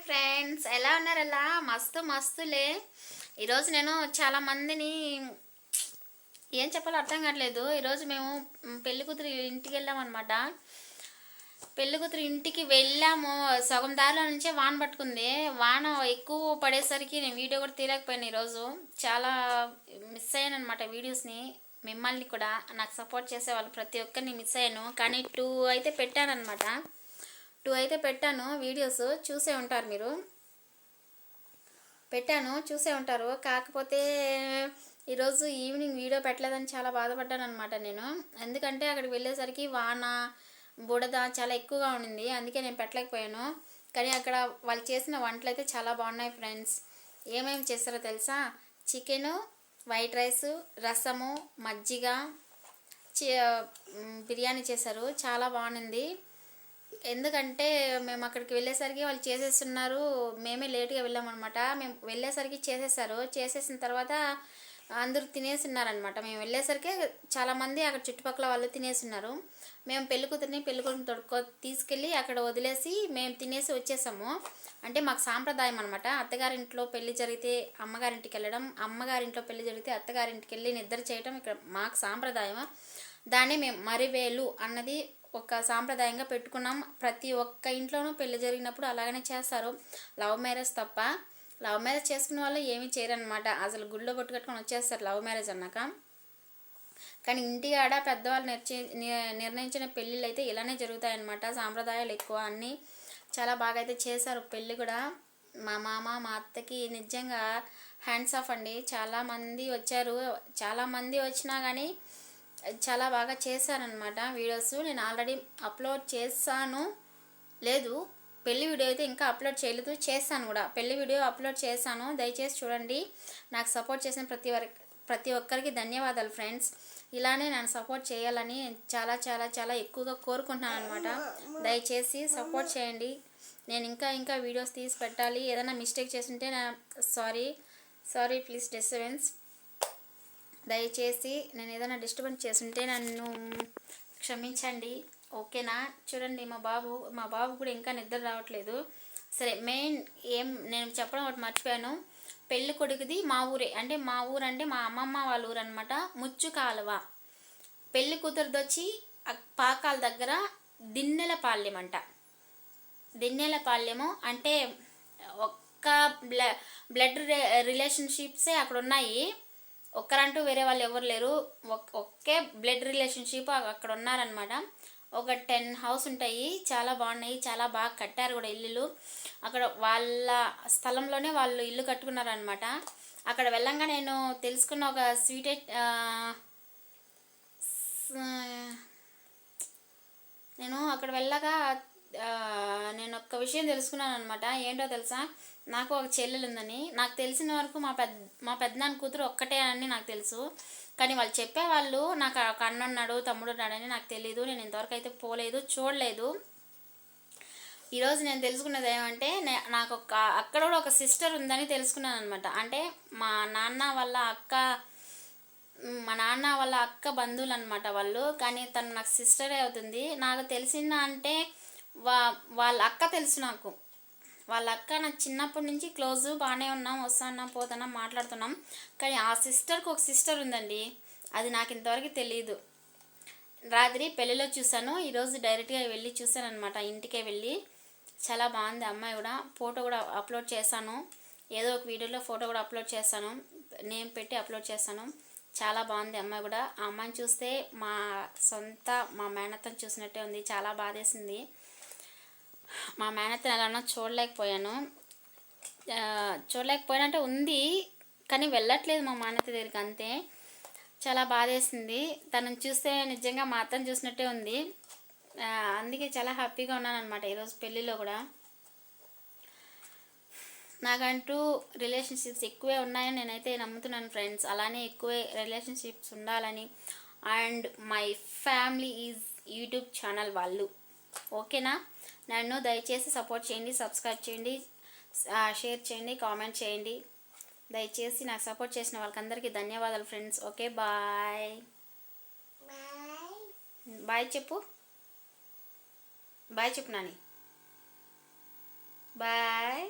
Friends, ఎలా ఉన్నారు? ఎలా మస్తు మస్తులే. ఈరోజు నేను చాలా మందిని ఏం చెప్పాలో అర్థం కావట్లేదు. ఈరోజు మేము పెళ్లి కూతురు ఇంటికి వెళ్ళామన్నమాట. పెళ్లి కూతురు ఇంటికి వెళ్ళాము. సగం దారిలో నుంచే వాన పట్టుకుంది. వాన ఎక్కువ పడేసరికి నేను వీడియో కూడా తీయలేకపోయాను. ఈరోజు చాలా మిస్ అయ్యాను అనమాట వీడియోస్ని. మిమ్మల్ని కూడా, నాకు సపోర్ట్ చేసే వాళ్ళు ప్రతి ఒక్కరిని మిస్ అయ్యాను. కానీ 2 అయితే పెట్టాను అనమాట. 2 అయితే పెట్టాను. వీడియోస్ చూసే ఉంటారు, మీరు పెట్టాను చూసే ఉంటారు. కాకపోతే ఈరోజు ఈవినింగ్ వీడియో పెట్టలేదని చాలా బాధపడ్డాను అనమాట నేను. ఎందుకంటే అక్కడికి వెళ్ళేసరికి వాన బుడద చాలా ఎక్కువగా ఉండింది, అందుకే నేను పెట్టలేకపోయాను. కానీ అక్కడ వాళ్ళు చేసిన వంటలు అయితే చాలా బాగున్నాయి ఫ్రెండ్స్. ఏమేమి చేస్తారో తెలుసా? చికెను, వైట్ రైసు, రసము, మజ్జిగ, బిర్యానీ చేశారు. చాలా బాగుంది. ఎందుకంటే మేము అక్కడికి వెళ్ళేసరికి వాళ్ళు చేసేస్తున్నారు. మేమే లేట్గా వెళ్ళామన్నమాట. మేము వెళ్ళేసరికి చేసేసారు. చేసేసిన తర్వాత అందరూ తినేస్తున్నారనమాట. మేము వెళ్ళేసరికి చాలామంది అక్కడ చుట్టుపక్కల వాళ్ళు తినేస్తున్నారు. మేము పెళ్ళికూతురిని పెళ్ళికొడుకుని తీసుకెళ్ళి అక్కడ వదిలేసి మేము తినేసి వచ్చేసాము. అంటే మాకు సాంప్రదాయం అనమాట. అత్తగారింట్లో పెళ్లి జరిగితే అమ్మగారింటికి వెళ్ళడం, అమ్మగారింట్లో పెళ్లి జరిగితే అత్తగారింటికి వెళ్ళి నిద్ర చేయడం ఇక్కడ మాకు సాంప్రదాయం. దాన్ని మేము మరివేలు అన్నది ఒక సాంప్రదాయంగా పెట్టుకున్నాం. ప్రతి ఒక్క ఇంట్లోనూ పెళ్లి జరిగినప్పుడు అలాగనే చేస్తారు, లవ్ మ్యారేజ్ తప్ప. లవ్ మ్యారేజ్ చేసుకునే వాళ్ళు ఏమీ చేయరనమాట. అసలు గుళ్ళో బొట్టు కట్టుకొని వచ్చేస్తారు లవ్ మ్యారేజ్ అన్నాక. కానీ ఇంటి ఆడ పెద్దవాళ్ళు నిర్ణయించిన పెళ్ళిళ్ళు అయితే ఇలానే జరుగుతాయన్నమాట. సాంప్రదాయాలు ఎక్కువ, అన్నీ చాలా బాగా అయితే చేశారు. పెళ్ళి కూడా మా మామ మా అత్తకి నిజంగా హ్యాండ్స్ ఆఫ్ అండి. చాలామంది వచ్చారు. చాలామంది వచ్చినా కానీ చాలా బాగా చేశారనమాట. వీడియోస్ నేను ఆల్రెడీ అప్లోడ్ చేశాను. లేదు, పెళ్లి వీడియో అయితే ఇంకా అప్లోడ్ చేయలేదు, చేస్తాను కూడా. పెళ్లి వీడియో అప్లోడ్ చేశాను, దయచేసి చూడండి. నాకు సపోర్ట్ చేసిన ప్రతి ఒక్కరికి ధన్యవాదాలు ఫ్రెండ్స్. ఇలానే నన్ను సపోర్ట్ చేయాలని చాలా చాలా చాలా ఎక్కువగా కోరుకుంటున్నాను అనమాట. దయచేసి సపోర్ట్ చేయండి. నేను ఇంకా వీడియోస్ తీసి పెట్టాలి. ఏదైనా మిస్టేక్ చేస్తుంటే సారీ ప్లీజ్ డిస్టర్బెన్స్. దయచేసి నేను ఏదైనా డిస్టర్బెన్స్ చేస్తుంటే నన్ను క్షమించండి, ఓకేనా? చూడండి, మా బాబు కూడా ఇంకా నిద్ర రావట్లేదు. సరే, మెయిన్ నేను చెప్పడం ఒకటి మర్చిపోయాను. పెళ్ళి కొడుకుది మా ఊరే, అంటే మా ఊరు అంటే మా అమ్మమ్మ వాళ్ళ ఊరు అనమాట. ముచ్చు కాలువ. పెళ్లి కూతురుది వచ్చి పాకాల దగ్గర దిన్నెలపాళ్యం అంట. దిన్నెలపాళ్యము అంటే ఒక్క బ్లడ్ రిలేషన్షిప్సే అక్కడ ఉన్నాయి. ఒక్కరంటూ వేరే వాళ్ళు ఎవరు లేరు. ఒకే బ్లడ్ రిలేషన్షిప్ అక్కడ ఉన్నారనమాట. ఒక 10 హౌస్ ఉంటాయి. చాలా బాగున్నాయి, చాలా బాగా కట్టారు కూడా ఇల్లులు. అక్కడ వాళ్ళ స్థలంలోనే వాళ్ళు ఇల్లు కట్టుకున్నారనమాట. అక్కడ వెళ్ళంగా నేను తెలుసుకున్న ఒక నేను అక్కడ వెళ్ళగా నేను ఒక్క విషయం తెలుసుకున్నాను అనమాట. ఏంటో తెలుసా? నాకు ఒక చెల్లెలు ఉందని. నాకు తెలిసిన వరకు మా పెద్దనాన్న కూతురు ఒక్కటే అని నాకు తెలుసు. కానీ వాళ్ళు చెప్పేవాళ్ళు నాకు ఒక అన్న ఉన్నాడు, తమ్ముడు ఉన్నాడని నాకు తెలియదు. నేను ఇంతవరకు అయితే పోలేదు, చూడలేదు. ఈరోజు నేను తెలుసుకున్నది ఏమంటే, నాకు అక్కడ కూడా ఒక సిస్టర్ ఉందని తెలుసుకున్నాను అనమాట. అంటే మా నాన్న వాళ్ళ అక్క బంధువులు అనమాట వాళ్ళు. కానీ తను నాకు సిస్టరే అవుతుంది. నాకు తెలిసిన అంటే వాళ్ళ అక్క తెలుసు నాకు. వాళ్ళ అక్క నాకు చిన్నప్పటి నుంచి క్లోజు, బాగానే ఉన్నాం, వస్తున్నాం పోతున్నాం మాట్లాడుతున్నాం. కానీ ఆ సిస్టర్కి ఒక సిస్టర్ ఉందండి, అది నాకు ఇంతవరకు తెలియదు. రాత్రి పెళ్ళిలో చూశాను, ఈరోజు డైరెక్ట్గా వెళ్ళి చూశాను అనమాట. ఇంటికే వెళ్ళి చాలా బాగుంది అమ్మాయి కూడా. ఫోటో కూడా అప్లోడ్ చేశాను, ఏదో ఒక వీడియోలో ఫోటో కూడా అప్లోడ్ చేశాను, నేమ్ పెట్టి అప్లోడ్ చేశాను. చాలా బాగుంది అమ్మాయి కూడా. ఆ అమ్మాయిని చూస్తే మా మేనత్తను చూసినట్టే ఉంది. చాలా బాధేసింది. మా మేనత్తను ఎలానో చూడలేకపోయానంటే ఉంది, కానీ వెళ్ళట్లేదు మా మేనత్త దగ్గరికి, అంతే. చాలా బాధేసింది. తనని చూస్తే నిజంగా మా అత్తను చూసినట్టే ఉంది. అందుకే చాలా హ్యాపీగా ఉన్నాను అనమాట ఈరోజు పెళ్ళిలో కూడా. నాకంటూ రిలేషన్షిప్స్ ఎక్కువే ఉన్నాయని నేనైతే నమ్ముతున్నాను ఫ్రెండ్స్. అలానే ఎక్కువే రిలేషన్షిప్స్ ఉండాలని. And my family is YouTube channel వాళ్ళు, ఓకేనా? నన్ను దయచేసి సపోర్ట్ చేయండి, సబ్స్క్రైబ్ చేయండి, షేర్ చేయండి, కామెంట్ చేయండి. దయచేసి నాకు సపోర్ట్ చేసిన వాళ్ళకందరికీ ధన్యవాదాలు ఫ్రెండ్స్. Okay, bye. బాయ్ చెప్పు నాని. బాయ్.